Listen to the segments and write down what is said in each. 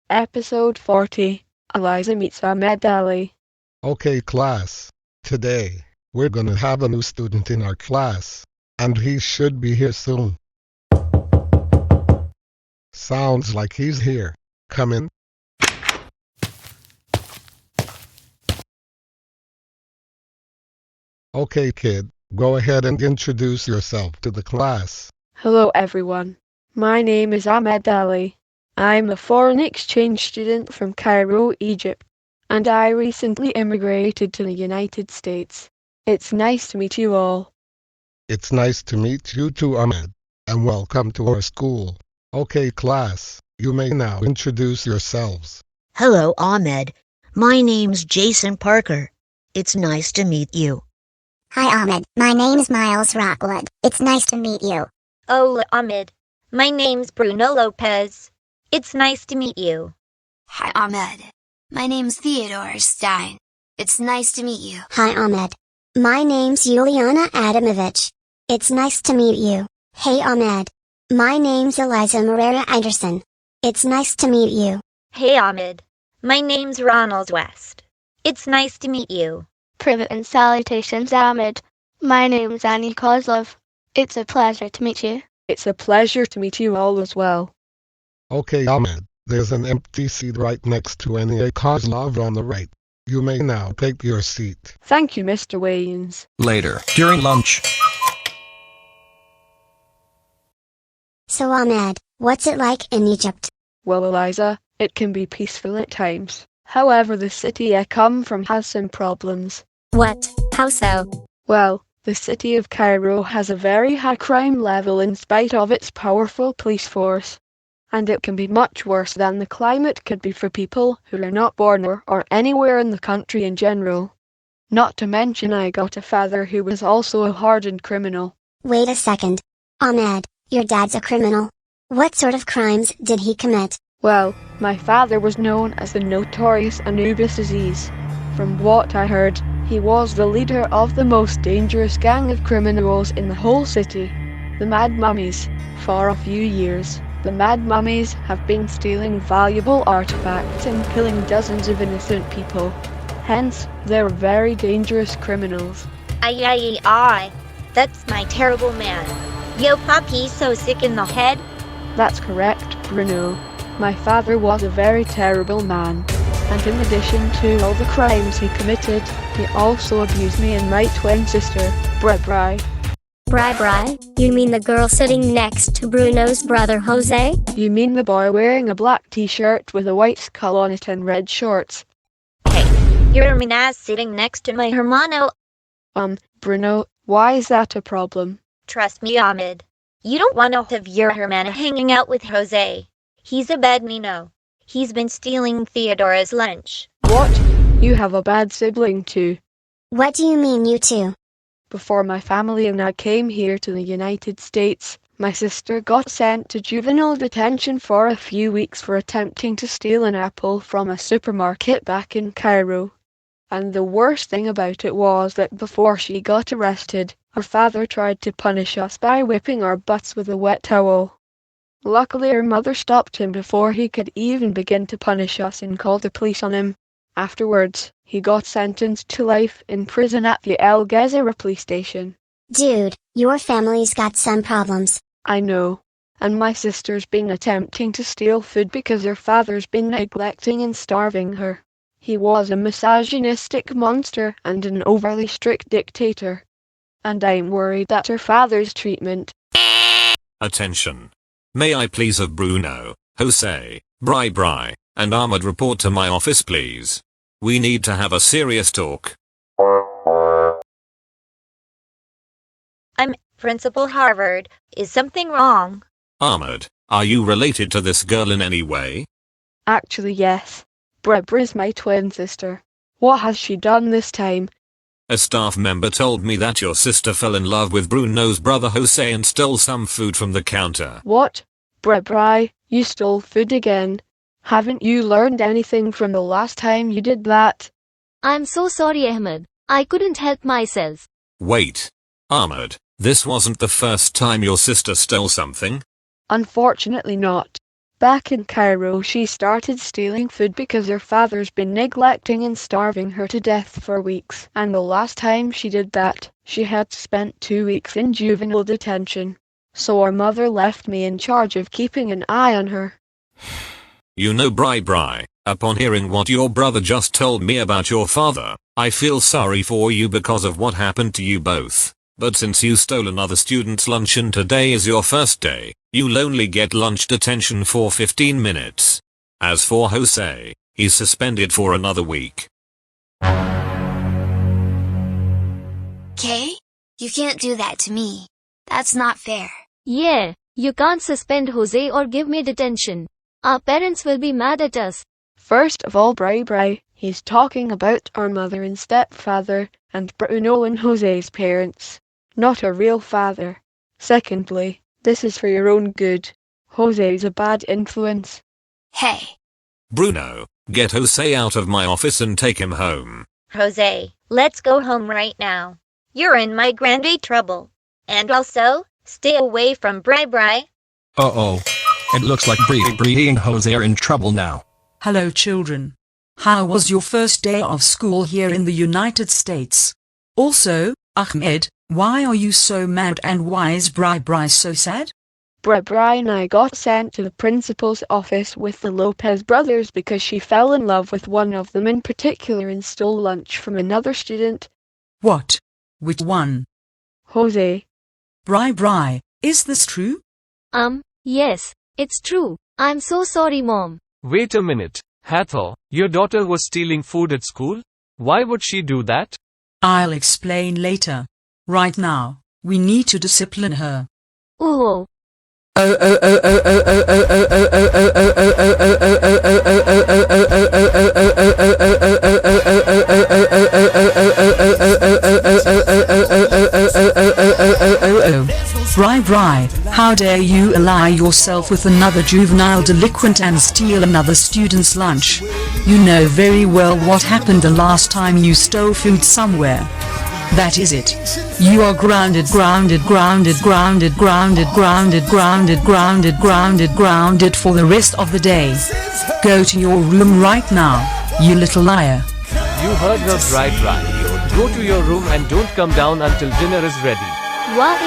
Episode 40, Eliza meets Ahmed Ali. Okay, class. Today, we're gonna have a new student in our class, and he should be here soon. Sounds like he's here. Come in. Okay, kid, go ahead and introduce yourself to the class. Hello everyone. My name is Ahmed Ali. I'm a foreign exchange student from Cairo, Egypt, and I recently immigrated to the United States. It's nice to meet you all. It's nice to meet you too, Ahmed, and welcome to our school. Okay, class, you may now introduce yourselves. Hello, Ahmed. My name's Jason Parker. It's nice to meet you. Hi Ahmed, my name's Miles Rockwood. It's nice to meet you. Hola Ahmed. My name's Bruno Lopez. It's nice to meet you. Hi Ahmed. My name's Theodore Stein. It's nice to meet you. Hi Ahmed. My name's Juliana Adamovich. It's nice to meet you. Hey Ahmed. My name's Eliza Morera Anderson. It's nice to meet you. Hey Ahmed. My name's Ronald West. It's nice to meet you. Privet and salutations, Ahmed. My name's Annie Kozlov. It's a pleasure to meet you. It's a pleasure to meet you all as well. Okay, Ahmed, there's an empty seat right next to Annie Kozlov on the right. You may now take your seat. Thank you, Mr. Wayans. Later, during lunch. So Ahmed, what's it like in Egypt? Well, Eliza, it can be peaceful at times. However, the city I come from has some problems. What? How so? Well, the city of Cairo has a very high crime level in spite of its powerful police force. And it can be much worse than the climate could be for people who are not born or anywhere in the country in general. Not to mention I got a father who was also a hardened criminal. Wait a second. Ahmed, your dad's a criminal. What sort of crimes did he commit? Well, my father was known as the notorious Anubis disease. From what I heard, he was the leader of the most dangerous gang of criminals in the whole city, the Mad Mummies. For a few years, the Mad Mummies have been stealing valuable artifacts and killing dozens of innocent people. Hence, they're very dangerous criminals. Ay. That's my terrible man. Yo Poppy's so sick in the head. That's correct, Bruno. My father was a very terrible man, and in addition to all the crimes he committed, he also abused me and my twin sister, Bri. Bri? You mean the girl sitting next to Bruno's brother Jose? You mean the boy wearing a black t-shirt with a white skull on it and red shorts? Hey, you're Minaz sitting next to my hermano. Bruno, why is that a problem? Trust me, Ahmed. You don't want to have your hermano hanging out with Jose. He's a bad Nino. He's been stealing Theodora's lunch. What? You have a bad sibling too? What do you mean you two? Before my family and I came here to the United States, my sister got sent to juvenile detention for a few weeks for attempting to steal an apple from a supermarket back in Cairo. And the worst thing about it was that before she got arrested, her father tried to punish us by whipping our butts with a wet towel. Luckily, her mother stopped him before he could even begin to punish us and called the police on him. Afterwards, he got sentenced to life in prison at the El Gezira police station. Dude, your family's got some problems. I know. And my sister's been attempting to steal food because her father's been neglecting and starving her. He was a misogynistic monster and an overly strict dictator. And I'm worried that her father's treatment. Attention. May I please have Bruno, Jose, Bri, and Ahmed report to my office please. We need to have a serious talk. I'm Principal Harvard. Is something wrong? Ahmed, are you related to this girl in any way? Actually, yes. Bri's my twin sister. What has she done this time? A staff member told me that your sister fell in love with Bruno's brother Jose and stole some food from the counter. What? Bri, you stole food again. Haven't you learned anything from the last time you did that? I'm so sorry, Ahmed. I couldn't help myself. Wait. Ahmed, this wasn't the first time your sister stole something? Unfortunately not. Back in Cairo, she started stealing food because her father's been neglecting and starving her to death for weeks. And the last time she did that, she had spent 2 weeks in juvenile detention. So our mother left me in charge of keeping an eye on her. You know, Bri, upon hearing what your brother just told me about your father, I feel sorry for you because of what happened to you both. But since you stole another student's lunch and today is your first day, you'll only get lunch detention for 15 minutes. As for Jose, he's suspended for another week. Kay? You can't do that to me. That's not fair. Yeah, you can't suspend Jose or give me detention. Our parents will be mad at us. First of all, Bri, he's talking about our mother and stepfather and Bruno and Jose's parents. Not a real father. Secondly, this is for your own good. Jose's a bad influence. Hey. Bruno, get Jose out of my office and take him home. Jose, let's go home right now. You're in my grande trouble. And also, stay away from Bri. Uh-oh. It looks like Bri and Jose are in trouble now. Hello children. How was your first day of school here in the United States? Also, Ahmed, why are you so mad and why is Bri so sad? Bri and I got sent to the principal's office with the Lopez brothers because she fell in love with one of them in particular and stole lunch from another student. What? Which one? Jose. Bri, is this true? Yes, it's true. I'm so sorry, Mom. Wait a minute, Hathor, your daughter was stealing food at school? Why would she do that? I'll explain later. Right now, we need to discipline her. Oh. Bri, how dare you ally yourself with another juvenile delinquent and steal another student's lunch? You know very well what happened the last time you stole food somewhere. That is it. You are grounded for the rest of the day. Go to your room right now, you little liar. You heard her, Bri. Go to your room and don't come down until dinner is ready. Why?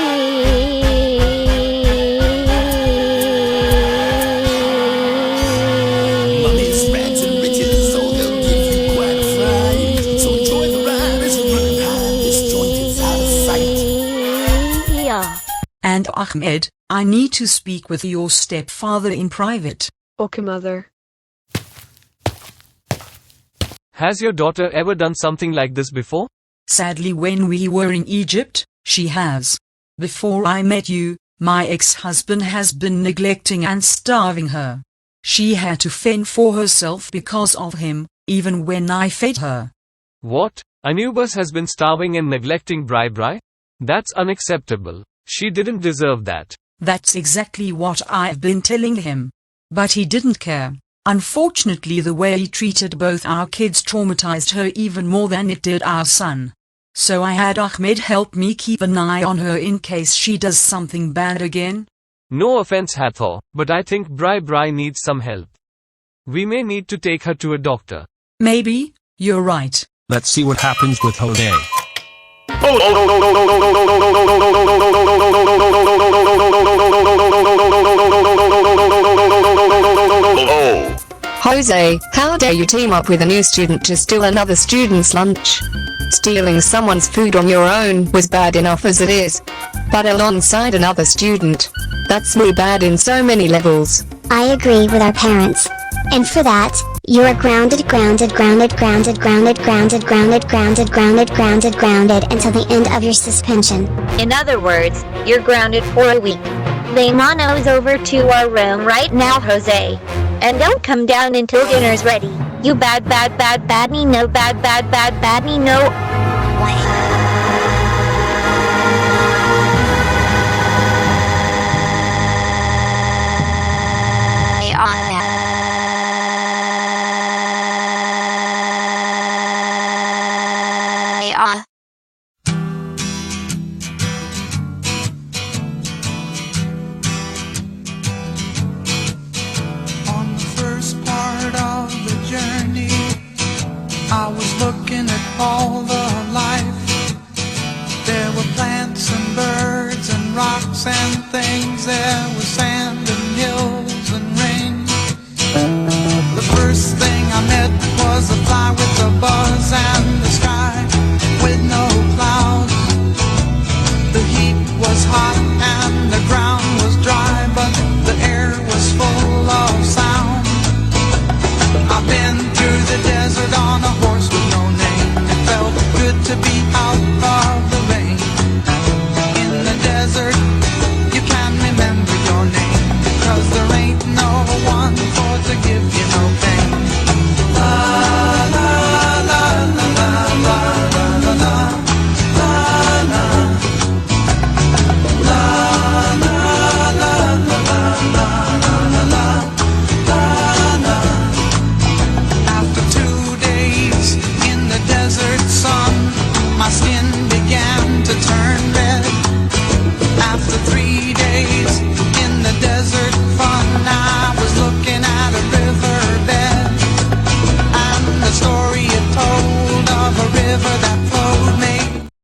And Ahmed, I need to speak with your stepfather in private. Okay, Mother. Has your daughter ever done something like this before? Sadly, when we were in Egypt, she has. Before I met you, my ex-husband has been neglecting and starving her. She had to fend for herself because of him, even when I fed her. What? Anubis has been starving and neglecting Bri? That's unacceptable. She didn't deserve that. That's exactly what I've been telling him. But he didn't care. Unfortunately, the way he treated both our kids traumatized her even more than it did our son. So I had Ahmed help me keep an eye on her in case she does something bad again. No offense, Hathor, but I think Bri needs some help. We may need to take her to a doctor. Maybe, you're right. Let's see what happens with Jose. Jose, how dare you team up with a new student to steal another student's lunch? Stealing someone's food on your own was bad enough as it is. But alongside another student, that's really bad in so many levels. I agree with our parents. And for that, you are grounded until the end of your suspension. In other words, you're grounded for a week. Lay Monos over to our room right now, Jose. And don't come down until dinner's ready. You bad no. I was